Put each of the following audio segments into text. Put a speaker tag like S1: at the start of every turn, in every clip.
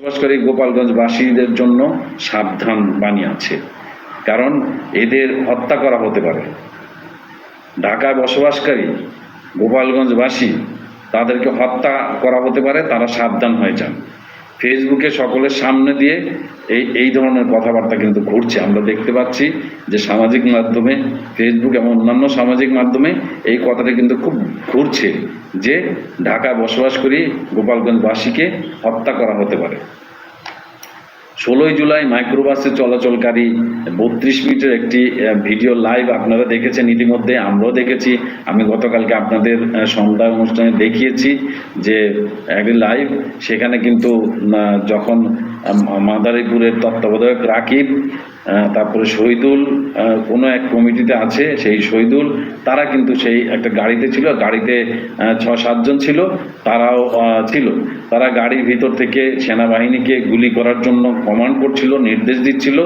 S1: বসবাসকারী গোপালগঞ্জবাসীদের জন্য সাবধান বাণী আছে, কারণ এদের হত্যা করা হতে পারে। ঢাকায় বসবাসকারী গোপালগঞ্জবাসী, তাদেরকে হত্যা করা হতে পারে, তারা সাবধান হয়ে যান। ফেসবুকে সকলের সামনে দিয়ে এই ধরনের কথাবার্তা কিন্তু ঘুরছে, আমরা দেখতে পাচ্ছি যে সামাজিক মাধ্যমে, ফেসবুক এবং অন্যান্য সামাজিক মাধ্যমে এই কথাটা কিন্তু খুব ঘুরছে যে ঢাকায় বসবাসকারী গোপালগঞ্জবাসীকে হত্যা করা হতে পারে। 16 জুলাই মাইক্রোবাসে চলাচলকারী 32 মিনিটের একটি ভিডিও লাইভ আপনারা দেখেছেন ইতিমধ্যে, আমরাও দেখেছি। আমি গতকালকে আপনাদের সন্ধ্যা অনুষ্ঠানে দেখিয়েছি যে একটি লাইভ, সেখানে কিন্তু যখন মাদারীপুরের তত্ত্বাবধায়ক রাকিব, তারপরে শহীদুল, কোনো এক কমিটিতে আছে, সেই শহীদুল, তারা কিন্তু সেই একটা গাড়িতে ছিল, গাড়িতে 6-7 জন ছিল, তারাও ছিল। তারা গাড়ির ভিতর থেকে সেনাবাহিনীকে গুলি করার জন্য কমান্ড করছিল, নির্দেশ দিচ্ছিল,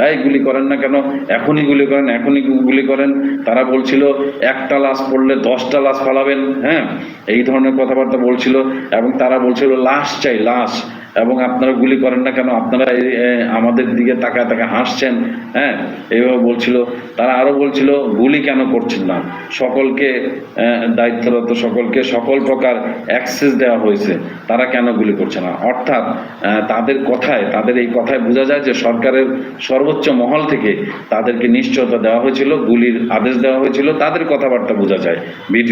S1: এই গুলি করেন না কেন, এখনই গুলি করেন, এখনই গুলি করেন। তারা বলছিল একটা লাশ পড়লে 10টা লাশ ফালাবেন, হ্যাঁ, এই ধরনের কথাবার্তা বলছিল। এবং তারা বলছিল লাশ চাই, লাশ, এবং আপনারা গুলি করেন না কেন, আপনারা আমাদের দিকে তাকায় তাকায় হাসছেন, হ্যাঁ, এইভাবে বলছিল। তারা আরও বলছিল গুলি কেন করছেন না, সকলকে দায়িত্বরত সকলকে সকল প্রকার অ্যাক্সেস দেওয়া হয়েছে, তারা কেন গুলি করছে না। অর্থাৎ তাদের এই কথায় বোঝা যায় যে সরকারের সর্বোচ্চ মহল থেকে তাদেরকে নিশ্চয়তা দেওয়া হয়েছিল, গুলির আদেশ দেওয়া হয়েছিল, তাদের কথাবার্তা বোঝা যায়।